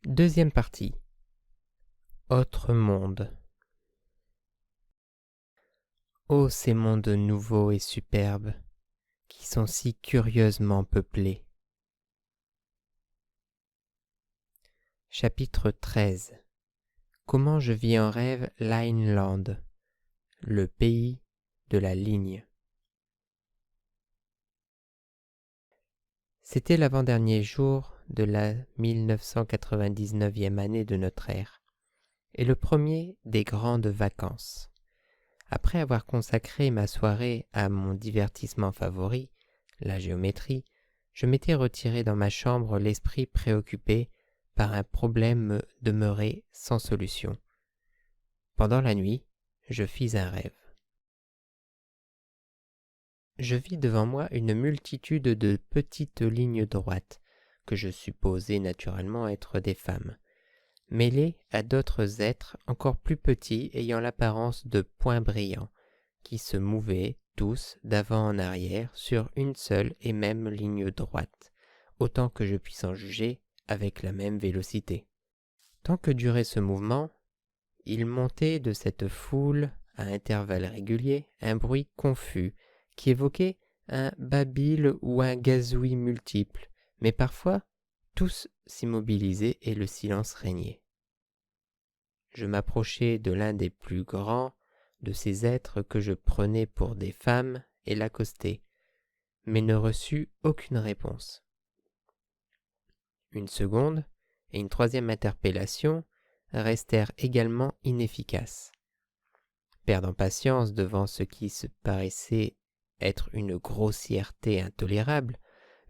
Deuxième partie. Autre monde. Ô ces mondes nouveaux et superbes, qui sont si curieusement peuplés. Chapitre 13. Comment je vis en rêve Lineland, le pays de la ligne. C'était l'avant-dernier jour de la 1999e année de notre ère, et le premier des grandes vacances. Après avoir consacré ma soirée à mon divertissement favori, la géométrie, je m'étais retiré dans ma chambre l'esprit préoccupé par un problème demeuré sans solution. Pendant la nuit, je fis un rêve. Je vis devant moi une multitude de petites lignes droites, que je supposais naturellement être des femmes, mêlées à d'autres êtres encore plus petits ayant l'apparence de points brillants, qui se mouvaient tous d'avant en arrière sur une seule et même ligne droite, autant que je puisse en juger avec la même vélocité. Tant que durait ce mouvement, il montait de cette foule, à intervalles réguliers, un bruit confus, qui évoquait un babil ou un gazouillis multiple, mais parfois tous s'immobilisaient et le silence régnait. Je m'approchai de l'un des plus grands de ces êtres que je prenais pour des femmes et l'accostai, mais ne reçus aucune réponse. Une seconde et une troisième interpellation restèrent également inefficaces. Perdant patience devant ce qui se paraissait être une grossièreté intolérable,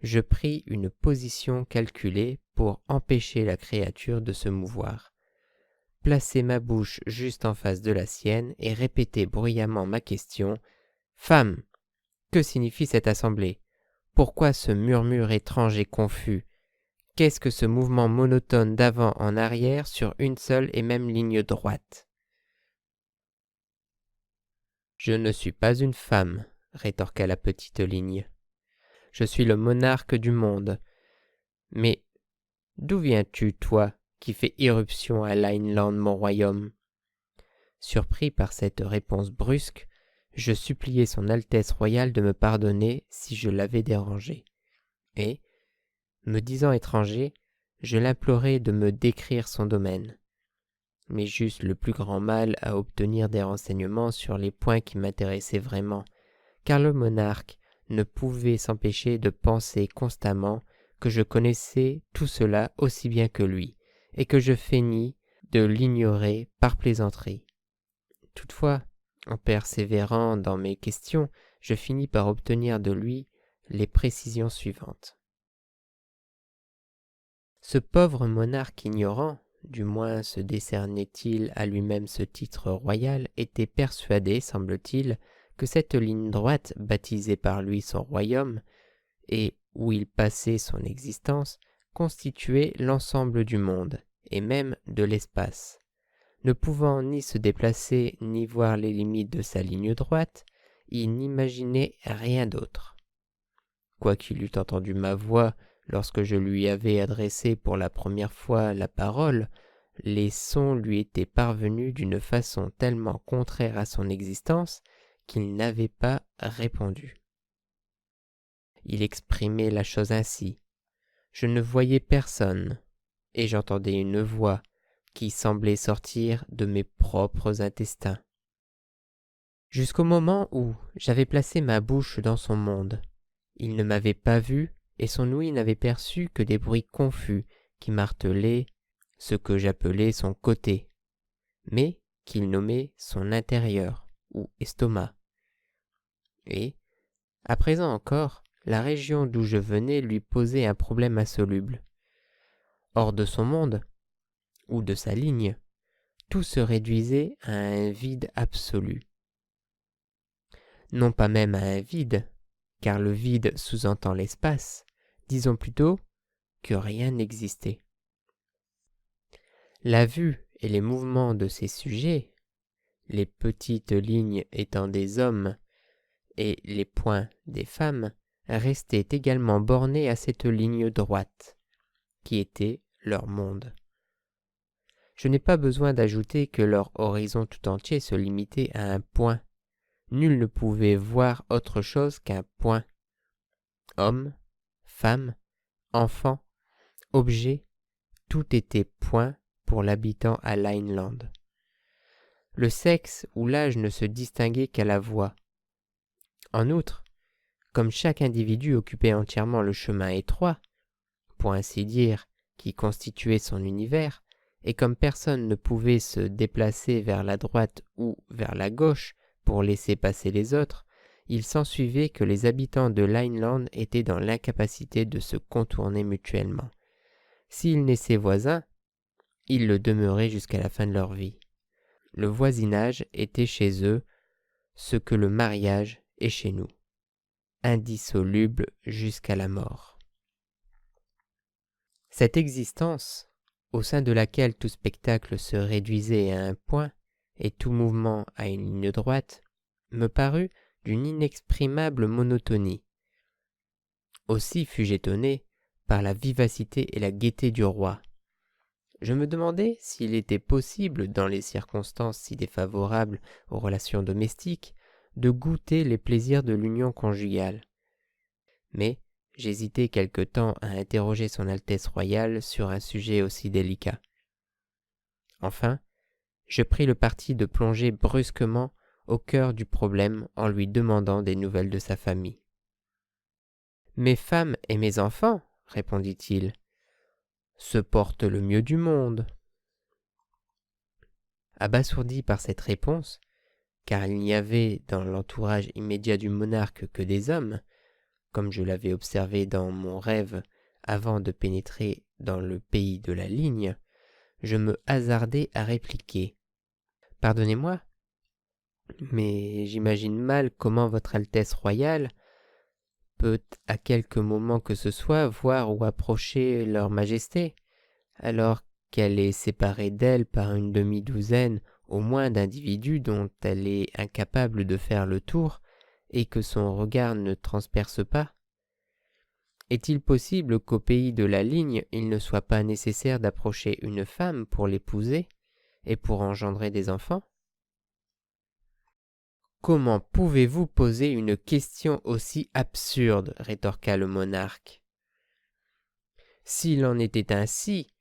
je pris une position calculée pour empêcher la créature de se mouvoir. Placer ma bouche juste en face de la sienne et répéter bruyamment ma question « Femme, que signifie cette assemblée? Pourquoi ce murmure étrange et confus? Qu'est-ce que ce mouvement monotone d'avant en arrière sur une seule et même ligne droite ?» « Je ne suis pas une femme, » rétorqua la petite ligne. « Je suis le monarque du monde. Mais d'où viens-tu, toi, qui fais irruption à Lineland, mon royaume ?» Surpris par cette réponse brusque, je suppliai son Altesse royale de me pardonner si je l'avais dérangé. Et, me disant étranger, je l'implorai de me décrire son domaine. Mais j'eusse le plus grand mal à obtenir des renseignements sur les points qui m'intéressaient vraiment, car le monarque ne pouvait s'empêcher de penser constamment que je connaissais tout cela aussi bien que lui, et que je feignis de l'ignorer par plaisanterie. Toutefois, en persévérant dans mes questions, je finis par obtenir de lui les précisions suivantes. Ce pauvre monarque ignorant, du moins se décernait-il à lui-même ce titre royal, était persuadé, semble-t-il, que cette ligne droite, baptisée par lui son royaume, et où il passait son existence, constituait l'ensemble du monde, et même de l'espace. Ne pouvant ni se déplacer, ni voir les limites de sa ligne droite, il n'imaginait rien d'autre. Quoiqu'il eût entendu ma voix lorsque je lui avais adressé pour la première fois la parole, les sons lui étaient parvenus d'une façon tellement contraire à son existence qu'il n'avait pas répondu. Il exprimait la chose ainsi. Je ne voyais personne, et j'entendais une voix qui semblait sortir de mes propres intestins. Jusqu'au moment où j'avais placé ma bouche dans son monde, il ne m'avait pas vu, et son ouïe n'avait perçu que des bruits confus qui martelaient ce que j'appelais son côté, mais qu'il nommait son intérieur, ou estomac. Et, à présent encore, la région d'où je venais lui posait un problème insoluble. Hors de son monde, ou de sa ligne, tout se réduisait à un vide absolu. Non pas même à un vide, car le vide sous-entend l'espace, disons plutôt que rien n'existait. La vue et les mouvements de ces sujets, les petites lignes étant des hommes et les points des femmes, restaient également bornés à cette ligne droite, qui était leur monde. Je n'ai pas besoin d'ajouter que leur horizon tout entier se limitait à un point. Nul ne pouvait voir autre chose qu'un point. Homme, femme, enfant, objet, tout était point pour l'habitant à Lineland. Le sexe ou l'âge ne se distinguait qu'à la voix. En outre, comme chaque individu occupait entièrement le chemin étroit, pour ainsi dire, qui constituait son univers, et comme personne ne pouvait se déplacer vers la droite ou vers la gauche pour laisser passer les autres, il s'ensuivait que les habitants de Lineland étaient dans l'incapacité de se contourner mutuellement. S'ils naissaient voisins, ils le demeuraient jusqu'à la fin de leur vie. Le voisinage était chez eux ce que le mariage est chez nous, indissoluble jusqu'à la mort. Cette existence, au sein de laquelle tout spectacle se réduisait à un point et tout mouvement à une ligne droite, me parut d'une inexprimable monotonie. Aussi fus-je étonné par la vivacité et la gaieté du roi. Je me demandais s'il était possible, dans les circonstances si défavorables aux relations domestiques, de goûter les plaisirs de l'union conjugale. Mais j'hésitai quelque temps à interroger son Altesse royale sur un sujet aussi délicat. Enfin, je pris le parti de plonger brusquement au cœur du problème en lui demandant des nouvelles de sa famille. « Mes femmes et mes enfants, répondit-il, se portent le mieux du monde. » Abasourdi par cette réponse, car il n'y avait dans l'entourage immédiat du monarque que des hommes, comme je l'avais observé dans mon rêve avant de pénétrer dans le pays de la ligne, je me hasardai à répliquer. « Pardonnez-moi, mais j'imagine mal comment votre Altesse royale peut, à quelque moment que ce soit, voir ou approcher leur majesté, alors qu'elle est séparée d'elle par une demi-douzaine au moins d'individus dont elle est incapable de faire le tour et que son regard ne transperce pas. Est-il possible qu'au pays de la ligne il ne soit pas nécessaire d'approcher une femme pour l'épouser et pour engendrer des enfants ? Comment pouvez-vous poser une question aussi absurde ? Rétorqua le monarque. S'il en était ainsi,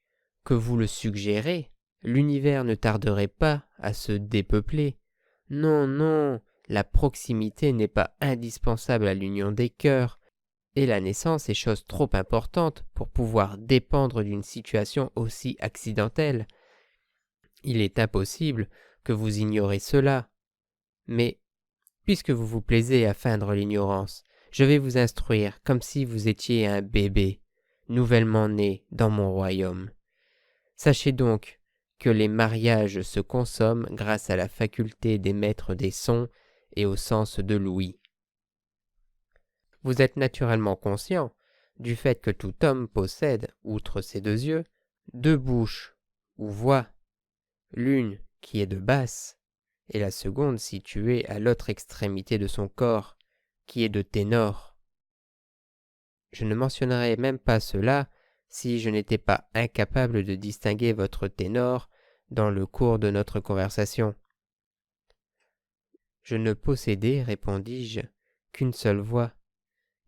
que vous le suggérez, l'univers ne tarderait pas à se dépeupler. Non, non, la proximité n'est pas indispensable à l'union des cœurs, et la naissance est chose trop importante pour pouvoir dépendre d'une situation aussi accidentelle. Il est impossible que vous ignorez cela. Mais, puisque vous vous plaisez à feindre l'ignorance, je vais vous instruire comme si vous étiez un bébé, nouvellement né dans mon royaume. Sachez donc que les mariages se consomment grâce à la faculté d'émettre des sons et au sens de l'ouïe. Vous êtes naturellement conscient du fait que tout homme possède, outre ses deux yeux, deux bouches ou voix, l'une qui est de basse et la seconde située à l'autre extrémité de son corps, qui est de ténor. Je ne mentionnerai même pas cela si je n'étais pas incapable de distinguer votre ténor dans le cours de notre conversation. Je ne possédais, répondis-je, qu'une seule voix,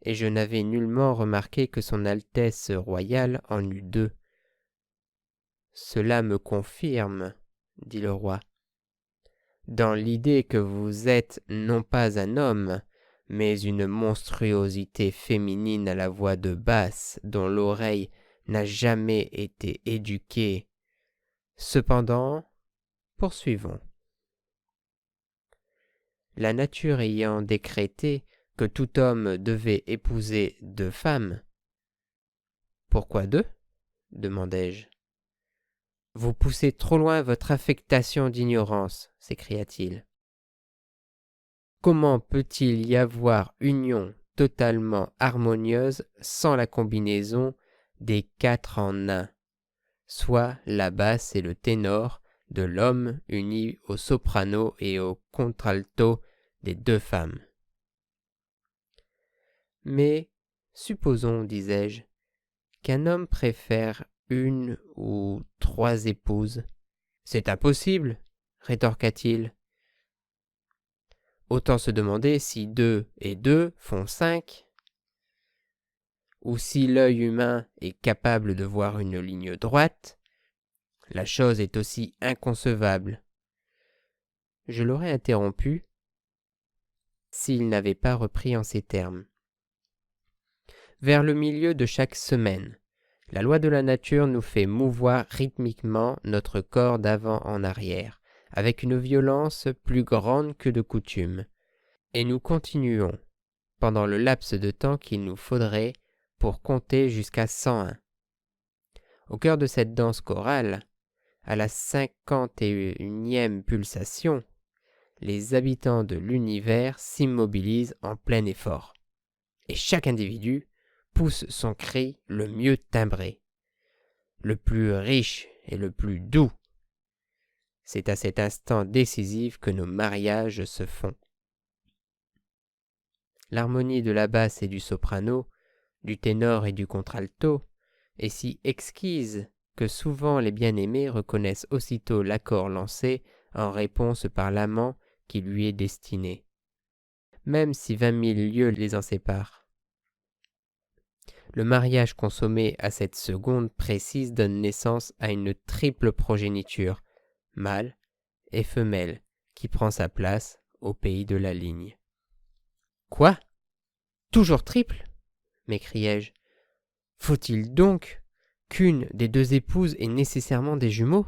et je n'avais nullement remarqué que son Altesse royale en eût deux. Cela me confirme, dit le roi, dans l'idée que vous êtes non pas un homme, mais une monstruosité féminine à la voix de basse dont l'oreille n'a jamais été éduquée. Cependant, poursuivons. La nature ayant décrété que tout homme devait épouser deux femmes. Pourquoi deux ? demandai-je. Vous poussez trop loin votre affectation d'ignorance, s'écria-t-il. Comment peut-il y avoir union totalement harmonieuse sans la combinaison des quatre en un, soit la basse et le ténor de l'homme unis au soprano et au contralto des deux femmes? Mais supposons, disais-je, qu'un homme préfère une ou trois épouses. C'est impossible, rétorqua-t-il. Autant se demander si 2 et 2 font 5, ou si l'œil humain est capable de voir une ligne droite. La chose est aussi inconcevable. Je l'aurais interrompu s'il n'avait pas repris en ces termes. Vers le milieu de chaque semaine, la loi de la nature nous fait mouvoir rythmiquement notre corps d'avant en arrière, avec une violence plus grande que de coutume, et nous continuons, pendant le laps de temps qu'il nous faudrait pour compter jusqu'à 101. Au cœur de cette danse chorale, à la 51e pulsation, les habitants de l'univers s'immobilisent en plein effort, et chaque individu pousse son cri le mieux timbré, le plus riche et le plus doux. C'est à cet instant décisif que nos mariages se font. L'harmonie de la basse et du soprano, du ténor et du contralto, est si exquise que souvent les bien-aimés reconnaissent aussitôt l'accord lancé en réponse par l'amant qui lui est destiné, même si 20 000 lieues les en séparent. Le mariage consommé à cette seconde précise donne naissance à une triple progéniture, mâle et femelle, qui prend sa place au pays de la ligne. « Quoi ? Toujours triple ?» m'écriai-je. « Faut-il donc qu'une des deux épouses ait nécessairement des jumeaux ?»«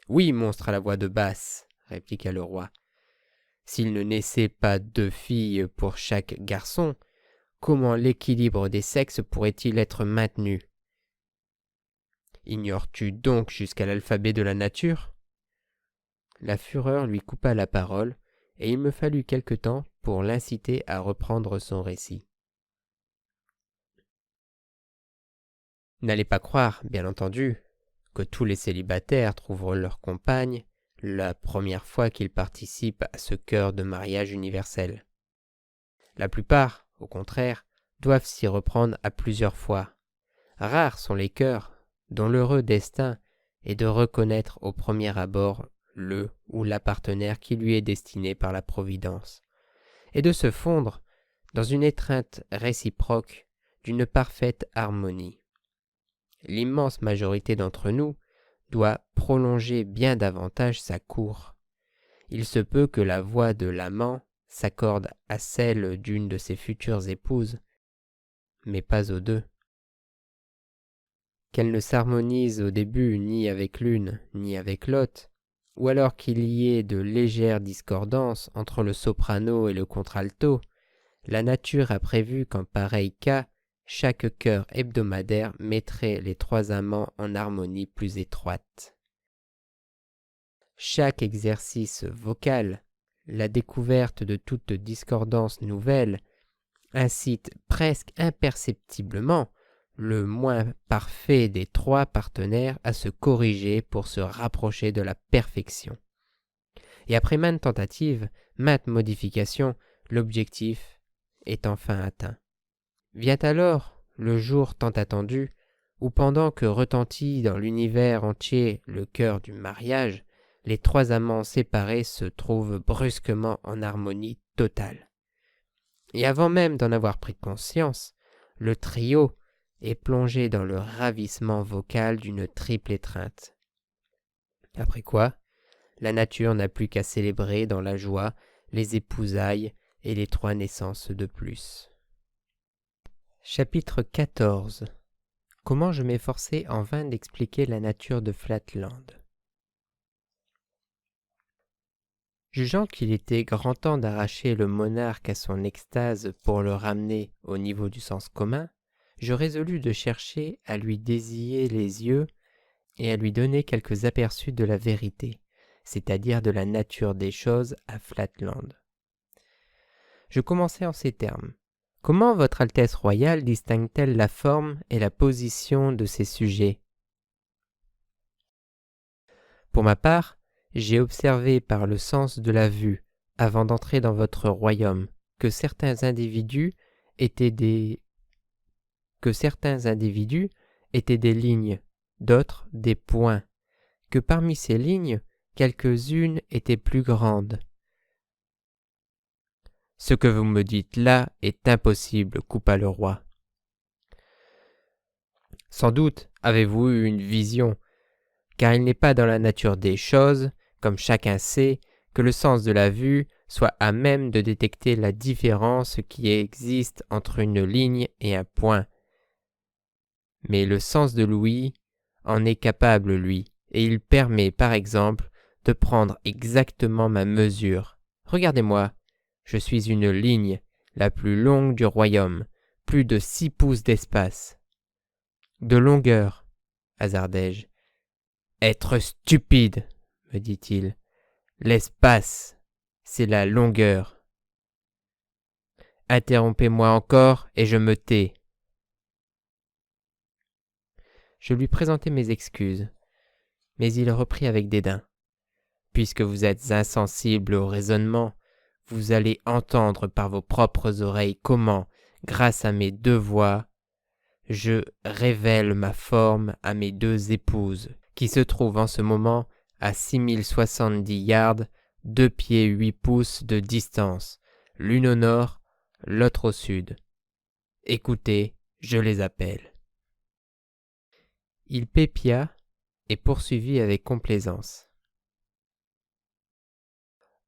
Oui, monstre à la voix de basse, » répliqua le roi. « S'il ne naissait pas 2 filles pour chaque garçon, comment l'équilibre des sexes pourrait-il être maintenu ? Ignores-tu donc jusqu'à l'alphabet de la nature ?» La fureur lui coupa la parole, et il me fallut quelque temps pour l'inciter à reprendre son récit. N'allez pas croire, bien entendu, que tous les célibataires trouvent leur compagne la première fois qu'ils participent à ce chœur de mariage universel. La plupart, au contraire, doivent s'y reprendre à plusieurs fois. Rares sont les cœurs dont l'heureux destin est de reconnaître au premier abord le ou la partenaire qui lui est destiné par la Providence, et de se fondre dans une étreinte réciproque d'une parfaite harmonie. L'immense majorité d'entre nous doit prolonger bien davantage sa cour. Il se peut que la voix de l'amant s'accorde à celle d'une de ses futures épouses, mais pas aux deux. Qu'elle ne s'harmonise au début ni avec l'une ni avec l'autre, ou alors qu'il y ait de légères discordances entre le soprano et le contralto, la nature a prévu qu'en pareil cas, chaque chœur hebdomadaire mettrait les 3 amants en harmonie plus étroite. Chaque exercice vocal, la découverte de toute discordance nouvelle, incite presque imperceptiblement le moins parfait des 3 partenaires à se corriger pour se rapprocher de la perfection. Et après maintes tentatives, maintes modifications, l'objectif est enfin atteint. Vient alors le jour tant attendu où, pendant que retentit dans l'univers entier le chœur du mariage, les 3 amants séparés se trouvent brusquement en harmonie totale. Et avant même d'en avoir pris conscience, le trio est plongé dans le ravissement vocal d'une triple étreinte. Après quoi, la nature n'a plus qu'à célébrer dans la joie les épousailles et les 3 naissances de plus. Chapitre 14. Comment je m'efforçai en vain d'expliquer la nature de Flatland. Jugeant qu'il était grand temps d'arracher le monarque à son extase pour le ramener au niveau du sens commun, je résolus de chercher à lui désiller les yeux et à lui donner quelques aperçus de la vérité, c'est-à-dire de la nature des choses à Flatland. Je commençai en ces termes. Comment votre Altesse royale distingue-t-elle la forme et la position de ses sujets ? Pour ma part, j'ai observé par le sens de la vue, avant d'entrer dans votre royaume, que certains individus étaient des lignes, d'autres des points, que parmi ces lignes, quelques-unes étaient plus grandes. « Ce que vous me dites là est impossible, coupa le roi. Sans doute avez-vous eu une vision, car il n'est pas dans la nature des choses, comme chacun sait, que le sens de la vue soit à même de détecter la différence qui existe entre une ligne et un point. Mais le sens de l'ouïe en est capable, lui, et il permet, par exemple, de prendre exactement ma mesure. Regardez-moi, je suis une ligne, la plus longue du royaume, plus de 6 pouces d'espace. De longueur, hasardai-je. Être stupide, me dit-il. L'espace, c'est la longueur. Interrompez-moi encore et je me tais. Je lui présentai mes excuses, mais il reprit avec dédain. Puisque vous êtes insensible au raisonnement, vous allez entendre par vos propres oreilles comment, grâce à mes 2 voix, je révèle ma forme à mes 2 épouses, qui se trouvent en ce moment à 6070 yards, 2 pieds 8 pouces de distance, l'une au nord, l'autre au sud. Écoutez, je les appelle. Il pépia et poursuivit avec complaisance.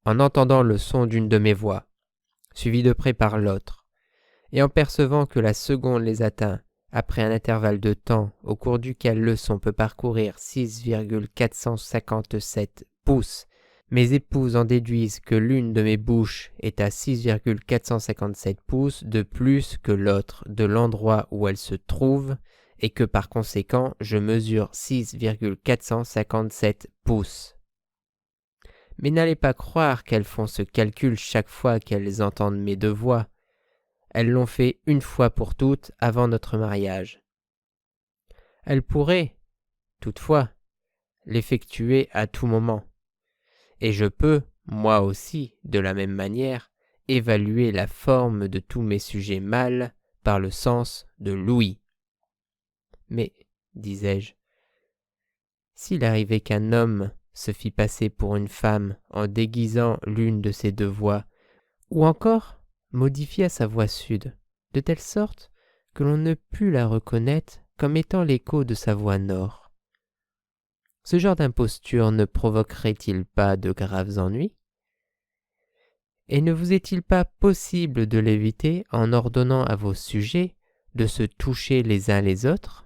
En entendant le son d'une de mes voix, suivie de près par l'autre, et en percevant que la seconde les atteint après un intervalle de temps au cours duquel le son peut parcourir 6,457 pouces, mes épouses en déduisent que l'une de mes bouches est à 6,457 pouces de plus que l'autre de l'endroit où elle se trouve, et que par conséquent je mesure 6,457 pouces. Mais n'allez pas croire qu'elles font ce calcul chaque fois qu'elles entendent mes 2 voix. Elles l'ont fait une fois pour toutes avant notre mariage. Elles pourraient, toutefois, l'effectuer à tout moment. Et je peux, moi aussi, de la même manière, évaluer la forme de tous mes sujets mâles par le sens de l'ouïe. Mais, disais-je, s'il arrivait qu'un homme se fit passer pour une femme en déguisant l'une de ses 2 voix, ou encore modifia sa voix sud, de telle sorte que l'on ne put la reconnaître comme étant l'écho de sa voix nord. Ce genre d'imposture ne provoquerait-il pas de graves ennuis? Et ne vous est-il pas possible de l'éviter en ordonnant à vos sujets de se toucher les uns les autres?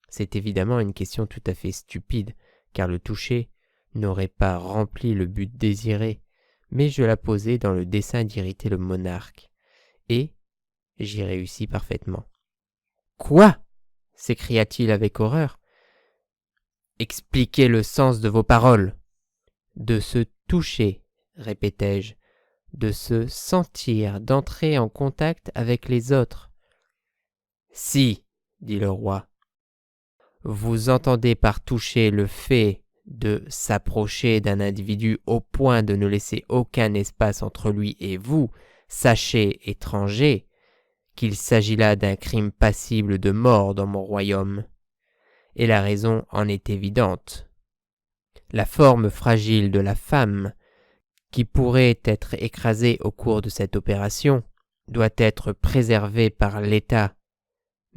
C'est évidemment une question tout à fait stupide, car le toucher n'aurait pas rempli le but désiré, mais je la posai dans le dessein d'irriter le monarque, et j'y réussis parfaitement. « Quoi » s'écria-t-il avec horreur. « Expliquez le sens de vos paroles. »« De se toucher, répétai-je, de se sentir, d'entrer en contact avec les autres. »« Si, dit le roi. Vous entendez par toucher le fait de s'approcher d'un individu au point de ne laisser aucun espace entre lui et vous, sachez, étranger, qu'il s'agit là d'un crime passible de mort dans mon royaume. Et la raison en est évidente. La forme fragile de la femme, qui pourrait être écrasée au cours de cette opération, doit être préservée par l'État.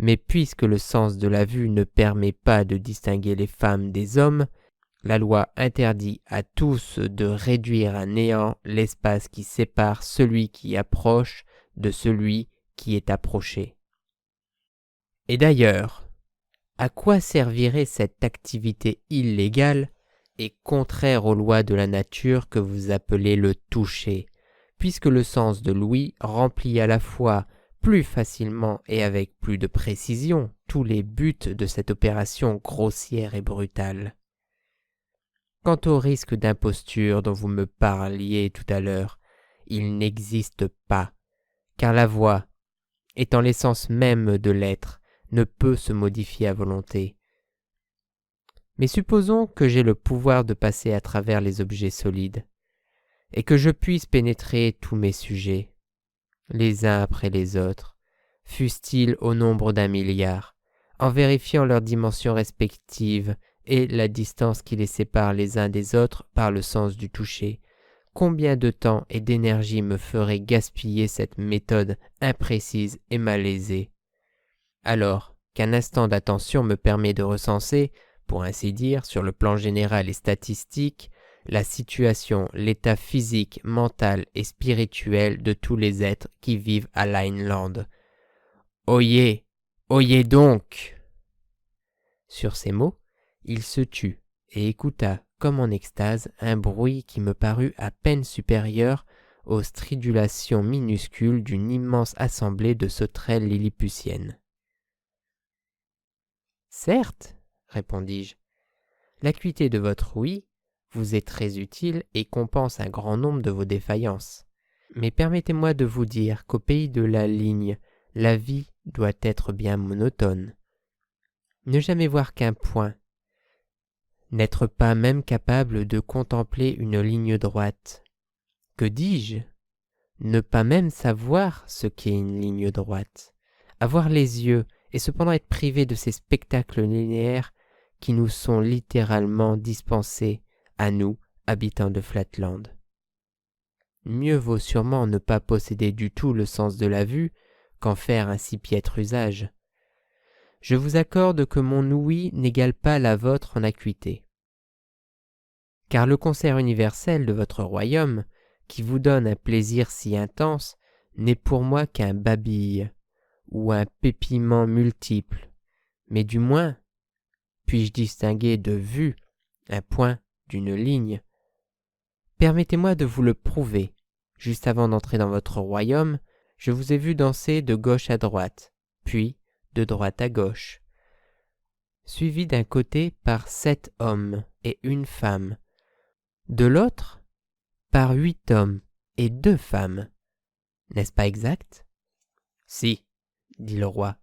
Mais puisque le sens de la vue ne permet pas de distinguer les femmes des hommes, la loi interdit à tous de réduire à néant l'espace qui sépare celui qui approche de celui qui est approché. Et d'ailleurs, à quoi servirait cette activité illégale et contraire aux lois de la nature que vous appelez le toucher, puisque le sens de l'ouïe remplit à la fois plus facilement et avec plus de précision tous les buts de cette opération grossière et brutale. Quant au risque d'imposture dont vous me parliez tout à l'heure, il n'existe pas, car la voix, étant l'essence même de l'être, ne peut se modifier à volonté. Mais supposons que j'ai le pouvoir de passer à travers les objets solides, et que je puisse pénétrer tous mes sujets, les uns après les autres, fussent-ils au nombre d'1 milliard, en vérifiant leurs dimensions respectives et la distance qui les sépare les uns des autres par le sens du toucher. Combien de temps et d'énergie me ferait gaspiller cette méthode imprécise et malaisée? Alors qu'un instant d'attention me permet de recenser, pour ainsi dire, sur le plan général et statistique, la situation, l'état physique, mental et spirituel de tous les êtres qui vivent à Lineland. Oyez, oyez donc! Sur ces mots, il se tut et écouta comme en extase un bruit qui me parut à peine supérieur aux stridulations minuscules d'une immense assemblée de sauterelles lilliputiennes. « Certes, répondis-je, l'acuité de votre ouïe vous est très utile et compense un grand nombre de vos défaillances. Mais permettez-moi de vous dire qu'au pays de la ligne, la vie doit être bien monotone. Ne jamais voir qu'un point, n'être pas même capable de contempler une ligne droite. Que dis-je? Ne pas même savoir ce qu'est une ligne droite. Avoir les yeux et cependant être privé de ces spectacles linéaires qui nous sont littéralement dispensés à nous, habitants de Flatland. Mieux vaut sûrement ne pas posséder du tout le sens de la vue qu'en faire un si piètre usage. Je vous accorde que mon ouïe n'égale pas la vôtre en acuité. Car le concert universel de votre royaume, qui vous donne un plaisir si intense, n'est pour moi qu'un babil, ou un pépillement multiple, mais du moins, puis-je distinguer de vue un point d'une ligne? Permettez-moi de vous le prouver. Juste avant d'entrer dans votre royaume, je vous ai vu danser de gauche à droite, puis de droite à gauche, suivi d'un côté par 7 hommes et une femme, de l'autre par 8 hommes et 2 femmes. N'est-ce pas exact? Si, dit le roi.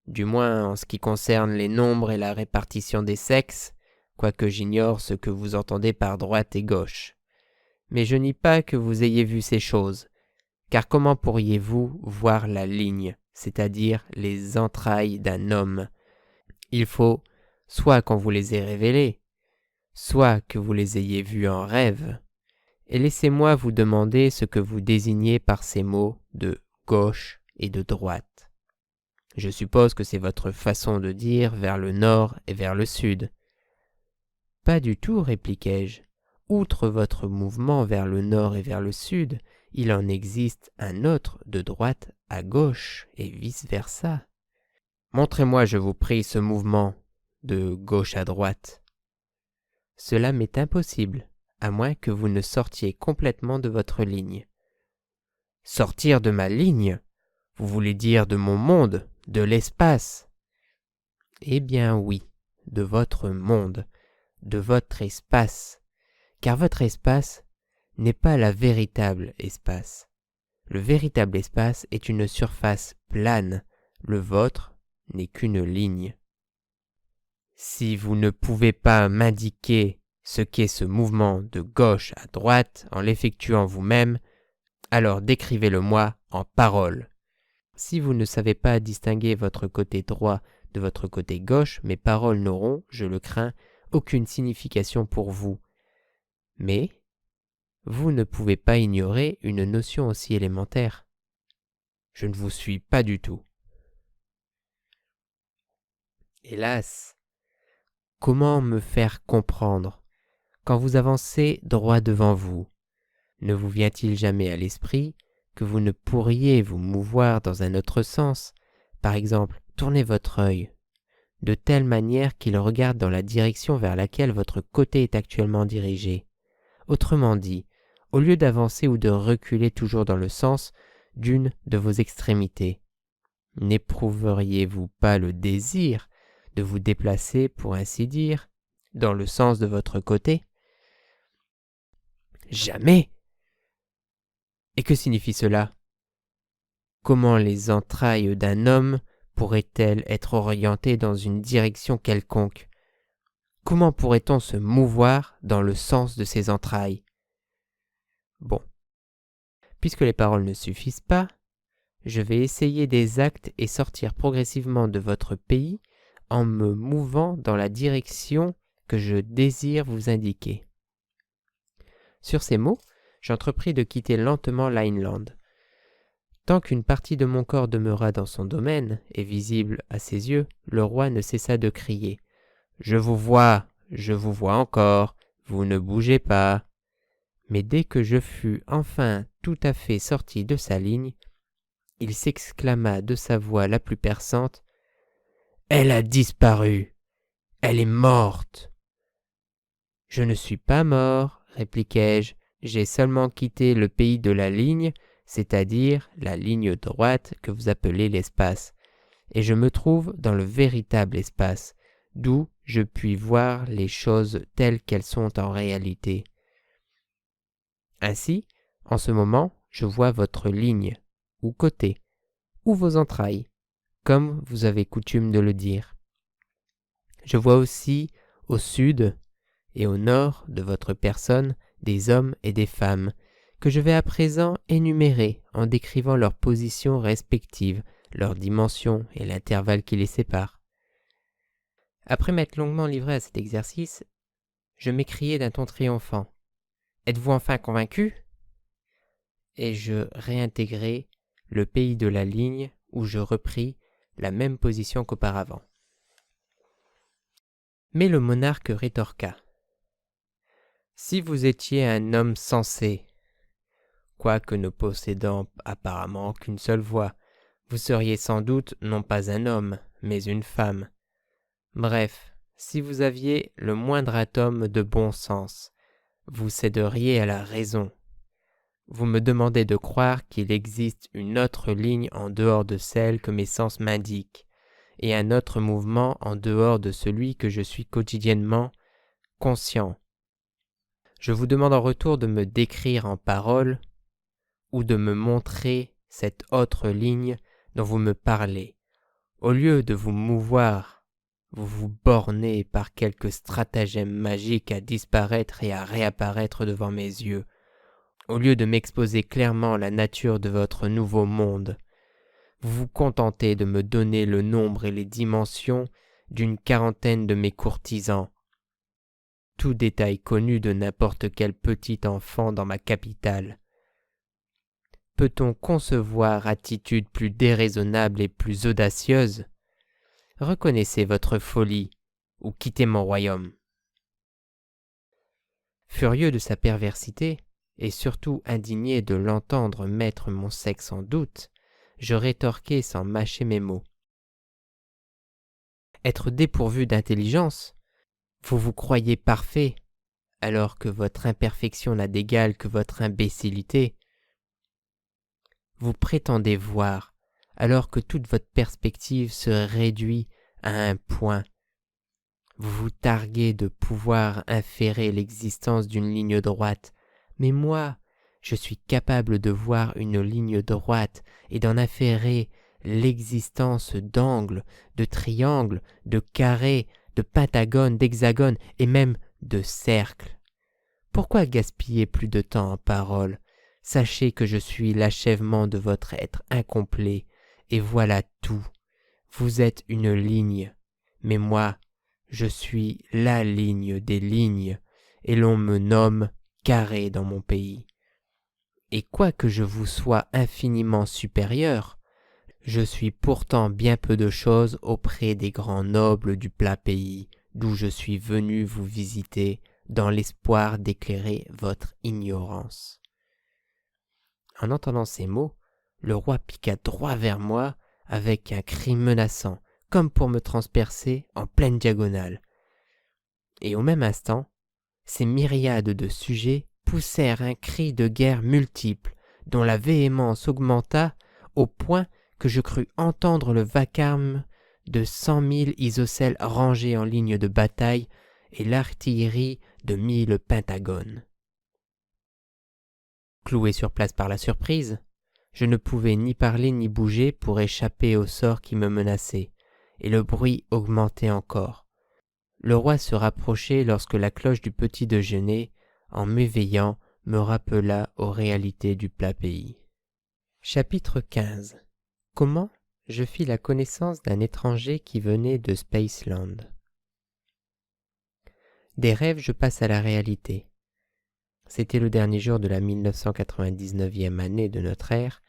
Du moins en ce qui concerne les nombres et la répartition des sexes, quoique j'ignore ce que vous entendez par droite et gauche. Mais je nie pas que vous ayez vu ces choses, car comment pourriez-vous voir la ligne, c'est-à-dire les entrailles d'un homme? Il faut soit qu'on vous les ait révélées, soit que vous les ayez vues en rêve. Et laissez-moi vous demander ce que vous désignez par ces mots de gauche et de droite. Je suppose que c'est votre façon de dire vers le nord et vers le sud. Pas du tout, répliquai-je. Outre votre mouvement vers le nord et vers le sud, il en existe un autre de droite à gauche et vice-versa. Montrez-moi, je vous prie, ce mouvement de gauche à droite. Cela m'est impossible, à moins que vous ne sortiez complètement de votre ligne. Sortir de ma ligne? Vous voulez dire de mon monde, de l'espace? Eh bien oui, de votre monde, de votre espace, car votre espace n'est pas la véritable espace. Le véritable espace est une surface plane, le vôtre n'est qu'une ligne. Si vous ne pouvez pas m'indiquer ce qu'est ce mouvement de gauche à droite en l'effectuant vous-même, alors décrivez-le-moi en paroles. Si vous ne savez pas distinguer votre côté droit de votre côté gauche, mes paroles n'auront, je le crains, aucune signification pour vous. Mais vous ne pouvez pas ignorer une notion aussi élémentaire. Je ne vous suis pas du tout. Hélas, comment me faire comprendre quand vous avancez droit devant vous? Ne vous vient-il jamais à l'esprit que vous ne pourriez vous mouvoir dans un autre sens? Par exemple, tournez votre œil de telle manière qu'il regarde dans la direction vers laquelle votre côté est actuellement dirigé. Autrement dit, au lieu d'avancer ou de reculer toujours dans le sens d'une de vos extrémités, n'éprouveriez-vous pas le désir de vous déplacer, pour ainsi dire, dans le sens de votre côté? Jamais! Et que signifie cela? Comment les entrailles d'un homme pourraient-elles être orientées dans une direction quelconque? Comment pourrait-on se mouvoir dans le sens de ces entrailles? Bon, puisque les paroles ne suffisent pas, je vais essayer des actes et sortir progressivement de votre pays en me mouvant dans la direction que je désire vous indiquer. » Sur ces mots, j'entrepris de quitter lentement Lineland. Tant qu'une partie de mon corps demeura dans son domaine et visible à ses yeux, le roi ne cessa de crier « Je vous vois encore, vous ne bougez pas. » Mais dès que je fus enfin tout à fait sorti de sa ligne, il s'exclama de sa voix la plus perçante « Elle a disparu! Elle est morte !»« Je ne suis pas mort, » répliquai-je, « j'ai seulement quitté le pays de la ligne, c'est-à-dire la ligne droite que vous appelez l'espace, et je me trouve dans le véritable espace, d'où je puis voir les choses telles qu'elles sont en réalité. Ainsi, en ce moment, je vois votre ligne, ou côté, ou vos entrailles, comme vous avez coutume de le dire. Je vois aussi au sud et au nord de votre personne des hommes et des femmes, que je vais à présent énumérer en décrivant leurs positions respectives, leurs dimensions et l'intervalle qui les sépare. Après m'être longuement livré à cet exercice, je m'écriai d'un ton triomphant « Êtes-vous enfin convaincu ?» Et je réintégrai le pays de la ligne où je repris la même position qu'auparavant. Mais le monarque rétorqua « Si vous étiez un homme sensé, quoique ne possédant apparemment qu'une seule voix, vous seriez sans doute non pas un homme, mais une femme. Bref, si vous aviez le moindre atome de bon sens, vous céderiez à la raison. Vous me demandez de croire qu'il existe une autre ligne en dehors de celle que mes sens m'indiquent, et un autre mouvement en dehors de celui que je suis quotidiennement conscient. Je vous demande en retour de me décrire en paroles ou de me montrer cette autre ligne dont vous me parlez. Au lieu de vous mouvoir, vous vous bornez par quelque stratagème magique à disparaître et à réapparaître devant mes yeux. Au lieu de m'exposer clairement la nature de votre nouveau monde, vous vous contentez de me donner le nombre et les dimensions d'une quarantaine de mes courtisans. Tout détail connu de n'importe quel petit enfant dans ma capitale. Peut-on concevoir attitude plus déraisonnable et plus audacieuse ? Reconnaissez votre folie, ou quittez mon royaume. » Furieux de sa perversité, et surtout indigné de l'entendre mettre mon sexe en doute, je rétorquai sans mâcher mes mots. « Être dépourvu d'intelligence ? Vous vous croyez parfait, alors que votre imperfection n'a d'égal que votre imbécilité. Vous prétendez voir, alors que toute votre perspective se réduit à un point. Vous vous targuez de pouvoir inférer l'existence d'une ligne droite, mais moi, je suis capable de voir une ligne droite et d'en inférer l'existence d'angles, de triangles, de carrés, de pentagones, d'hexagones et même de cercles. Pourquoi gaspiller plus de temps en paroles ? Sachez que je suis l'achèvement de votre être incomplet, et voilà tout. Vous êtes une ligne, mais moi, je suis la ligne des lignes, et l'on me nomme carré dans mon pays. Et quoique je vous sois infiniment supérieur, je suis pourtant bien peu de chose auprès des grands nobles du plat pays, d'où je suis venu vous visiter, dans l'espoir d'éclairer votre ignorance. » En entendant ces mots, le roi piqua droit vers moi avec un cri menaçant, comme pour me transpercer en pleine diagonale. Et au même instant, ces myriades de sujets poussèrent un cri de guerre multiple, dont la véhémence augmenta au point que je crus entendre le vacarme de 100 000 isocèles rangés en ligne de bataille et l'artillerie de 1000 pentagones. Cloué sur place par la surprise, je ne pouvais ni parler ni bouger pour échapper au sort qui me menaçait, et le bruit augmentait encore. Le roi se rapprochait lorsque la cloche du petit déjeuner, en m'éveillant, me rappela aux réalités du plat pays. Chapitre 15. Comment je fis la connaissance d'un étranger qui venait de Spaceland. Des rêves, je passe à la réalité. C'était le dernier jour de la 1999e année de notre ère.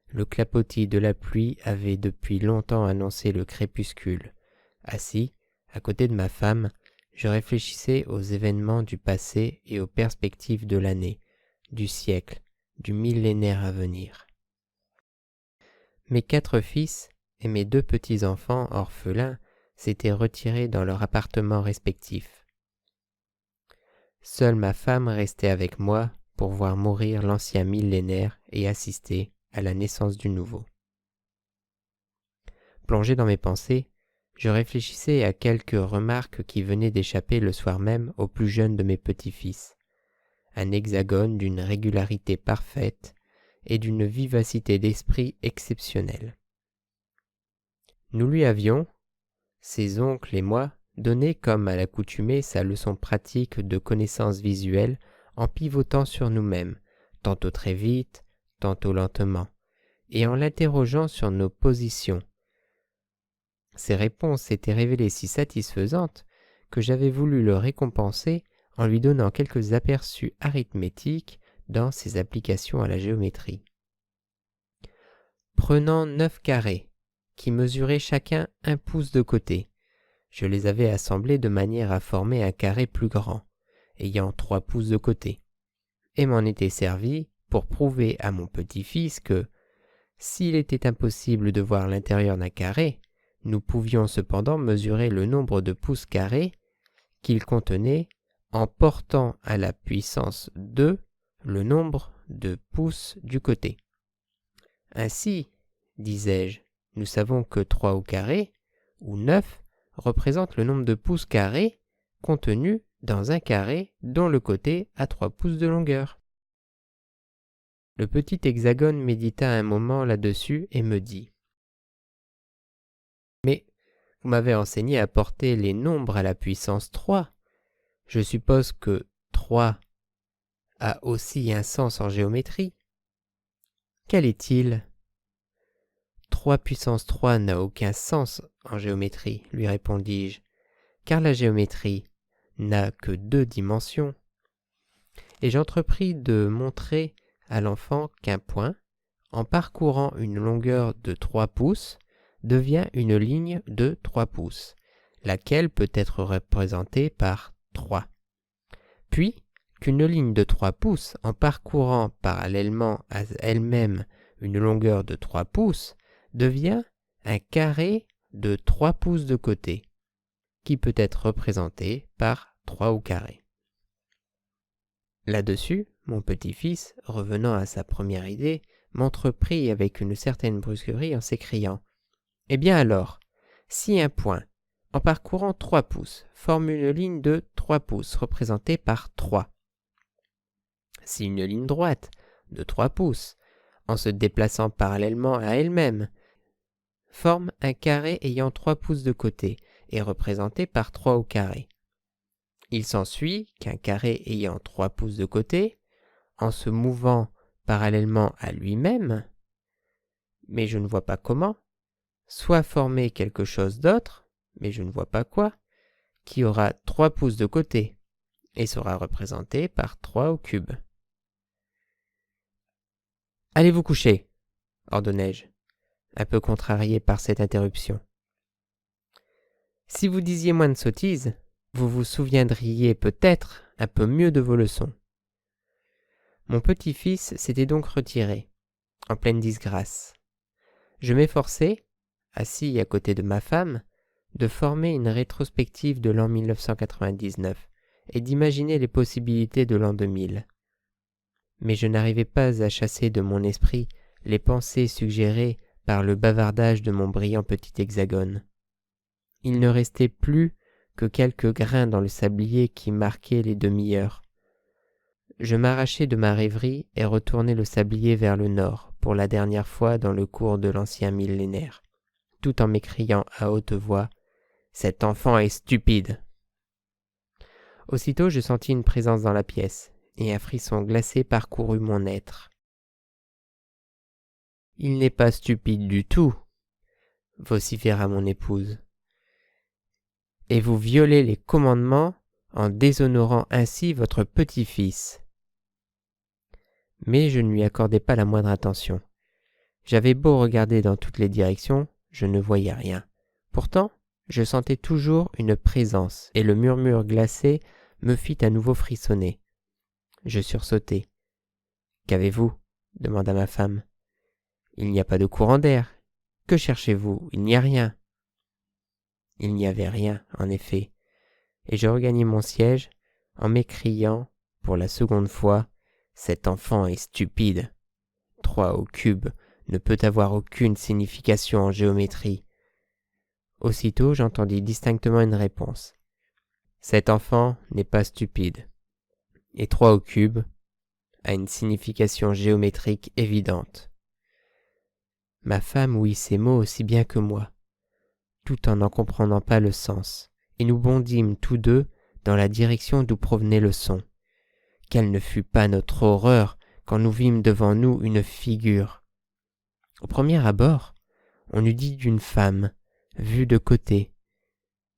Le clapotis de la pluie avait depuis longtemps annoncé le crépuscule. Assis, à côté de ma femme, je réfléchissais aux événements du passé et aux perspectives de l'année, du siècle, du millénaire à venir. Mes 4 fils et mes 2 petits-enfants orphelins s'étaient retirés dans leur appartement respectif. Seule ma femme restait avec moi pour voir mourir l'ancien millénaire et assister à la naissance du nouveau. Plongé dans mes pensées, je réfléchissais à quelques remarques qui venaient d'échapper le soir même au plus jeune de mes petits-fils. Un hexagone d'une régularité parfaite et d'une vivacité d'esprit exceptionnelle. Nous lui avions, ses oncles et moi, donné comme à l'accoutumée sa leçon pratique de connaissances visuelles en pivotant sur nous-mêmes, tantôt très vite, tantôt lentement, et en l'interrogeant sur nos positions. Ses réponses s'étaient révélées si satisfaisantes que j'avais voulu le récompenser en lui donnant quelques aperçus arithmétiques dans ses applications à la géométrie. Prenant 9 carrés, qui mesuraient chacun 1 pouce de côté, je les avais assemblés de manière à former un carré plus grand, ayant 3 pouces de côté, et m'en étais servi pour prouver à mon petit-fils que, s'il était impossible de voir l'intérieur d'un carré, nous pouvions cependant mesurer le nombre de pouces carrés qu'il contenait en portant à la puissance 2 le nombre de pouces du côté. Ainsi, disais-je, nous savons que 3 au carré, ou 9, représente le nombre de pouces carrés contenu dans un carré dont le côté a 3 pouces de longueur. Le petit hexagone médita un moment là-dessus et me dit « Mais vous m'avez enseigné à porter les nombres à la puissance 3. Je suppose que 3 a aussi un sens en géométrie. Quel est-il ? 3 puissance 3 n'a aucun sens en géométrie, lui répondis-je, car la géométrie n'a que 2 dimensions. Et j'entrepris de montrer à l'enfant qu'un point, en parcourant une longueur de 3 pouces, devient une ligne de 3 pouces, laquelle peut être représentée par 3. Puis, qu'une ligne de 3 pouces, en parcourant parallèlement à elle-même une longueur de 3 pouces, devient un carré de 3 pouces de côté, qui peut être représenté par 3 au carré. Là-dessus, mon petit-fils, revenant à sa première idée, m'entreprit avec une certaine brusquerie en s'écriant « Eh bien alors, si un point, en parcourant 3 pouces, forme une ligne de 3 pouces représentée par 3, si une ligne droite de 3 pouces, en se déplaçant parallèlement à elle-même, forme un carré ayant 3 pouces de côté et représenté par 3 au carré. Il s'ensuit qu'un carré ayant 3 pouces de côté, en se mouvant parallèlement à lui-même, mais je ne vois pas comment, soit former quelque chose d'autre, mais je ne vois pas quoi, qui aura 3 pouces de côté et sera représenté par 3 au cube. « Allez vous coucher !» ordonnai-je, un peu contrarié par cette interruption. « Si vous disiez moins de sottises, vous vous souviendriez peut-être un peu mieux de vos leçons. » Mon petit-fils s'était donc retiré, en pleine disgrâce. Je m'efforçai, assis à côté de ma femme, de former une rétrospective de l'an 1999 et d'imaginer les possibilités de l'an 2000. Mais je n'arrivais pas à chasser de mon esprit les pensées suggérées par le bavardage de mon brillant petit hexagone. Il ne restait plus que quelques grains dans le sablier qui marquaient les demi-heures. Je m'arrachai de ma rêverie et retournai le sablier vers le nord pour la dernière fois dans le cours de l'ancien millénaire, tout en m'écriant à haute voix « Cet enfant est stupide !» Aussitôt je sentis une présence dans la pièce, et un frisson glacé parcourut mon être. « Il n'est pas stupide du tout, vociféra mon épouse. Et vous violez les commandements en déshonorant ainsi votre petit-fils. Mais je ne lui accordai pas la moindre attention. J'avais beau regarder dans toutes les directions, je ne voyais rien. Pourtant, je sentais toujours une présence, et le murmure glacé me fit à nouveau frissonner. Je sursautai. « Qu'avez-vous » demanda ma femme. « Il n'y a pas de courant d'air. Que cherchez-vous ? Il n'y a rien. » Il n'y avait rien, en effet, et je regagnai mon siège en m'écriant, pour la seconde fois, « Cet enfant est stupide. 3 au cube ne peut avoir aucune signification en géométrie. » Aussitôt, j'entendis distinctement une réponse. « Cet enfant n'est pas stupide. Et 3 au cube a une signification géométrique évidente. » Ma femme ouït ces mots aussi bien que moi, tout en n'en comprenant pas le sens, et nous bondîmes tous deux dans la direction d'où provenait le son. Quelle ne fut pas notre horreur quand nous vîmes devant nous une figure. Au premier abord, on eût dit d'une femme, vue de côté,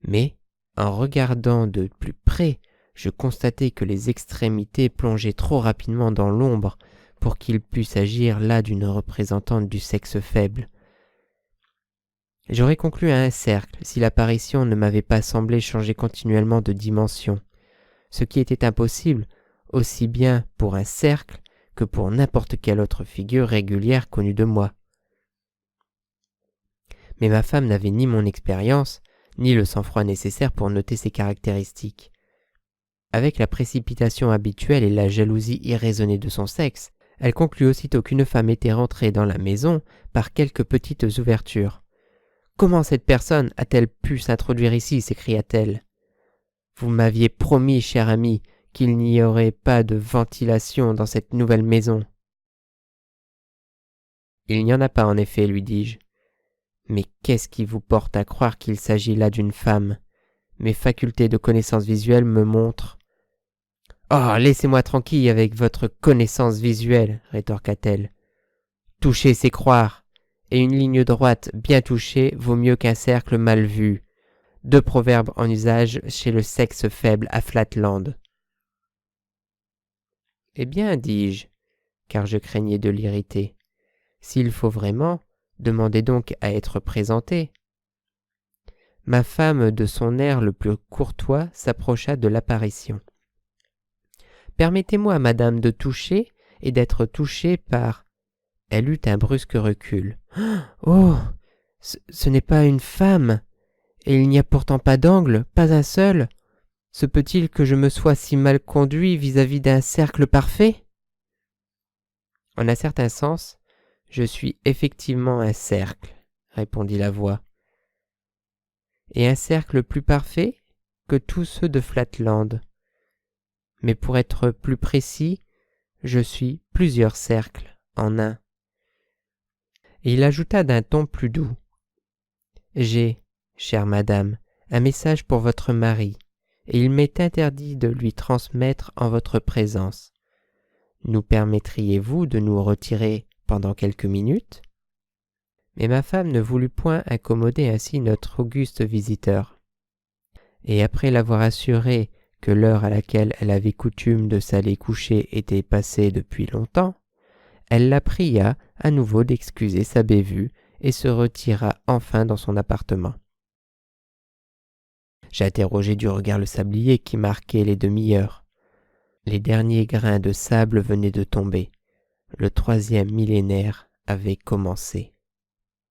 mais en regardant de plus près, je constatai que les extrémités plongeaient trop rapidement dans l'ombre pour qu'il pût s'agir là d'une représentante du sexe faible. J'aurais conclu à un cercle si l'apparition ne m'avait pas semblé changer continuellement de dimension, ce qui était impossible aussi bien pour un cercle que pour n'importe quelle autre figure régulière connue de moi. Mais ma femme n'avait ni mon expérience, ni le sang-froid nécessaire pour noter ces caractéristiques. Avec la précipitation habituelle et la jalousie irraisonnée de son sexe, elle conclut aussitôt qu'une femme était rentrée dans la maison par quelques petites ouvertures. « Comment cette personne a-t-elle pu s'introduire ici » s'écria-t-elle. « Vous m'aviez promis, cher ami, qu'il n'y aurait pas de ventilation dans cette nouvelle maison. »« Il n'y en a pas en effet, lui dis-je. Mais qu'est-ce qui vous porte à croire qu'il s'agit là d'une femme ? Mes facultés de connaissance visuelle me montrent. »« Oh, laissez-moi tranquille avec votre connaissance visuelle, rétorqua-t-elle. Toucher, c'est croire, et une ligne droite bien touchée vaut mieux qu'un cercle mal vu. 2 proverbes en usage chez le sexe faible à Flatland. Eh bien, dis-je, car je craignais de l'irriter, s'il faut vraiment, demandez donc à être présenté. Ma femme, de son air le plus courtois, s'approcha de l'apparition. Permettez-moi, madame, de toucher et d'être touchée par... Elle eut un brusque recul. Oh, ce n'est pas une femme, et il n'y a pourtant pas d'angle, pas un seul. Se peut-il que je me sois si mal conduit vis-à-vis d'un cercle parfait ? En un certain sens, je suis effectivement un cercle, répondit la voix. Et un cercle plus parfait que tous ceux de Flatland. Mais pour être plus précis, je suis plusieurs cercles en un. Et il ajouta d'un ton plus doux. J'ai, chère madame, un message pour votre mari, et il m'est interdit de lui transmettre en votre présence. Nous permettriez-vous de nous retirer pendant quelques minutes ? Mais ma femme ne voulut point incommoder ainsi notre auguste visiteur. Et après l'avoir assuré que l'heure à laquelle elle avait coutume de s'aller coucher était passée depuis longtemps, elle la pria à nouveau d'excuser sa bévue et se retira enfin dans son appartement. J'interrogeai du regard le sablier qui marquait les demi-heures. Les derniers grains de sable venaient de tomber. Le 3e millénaire avait commencé.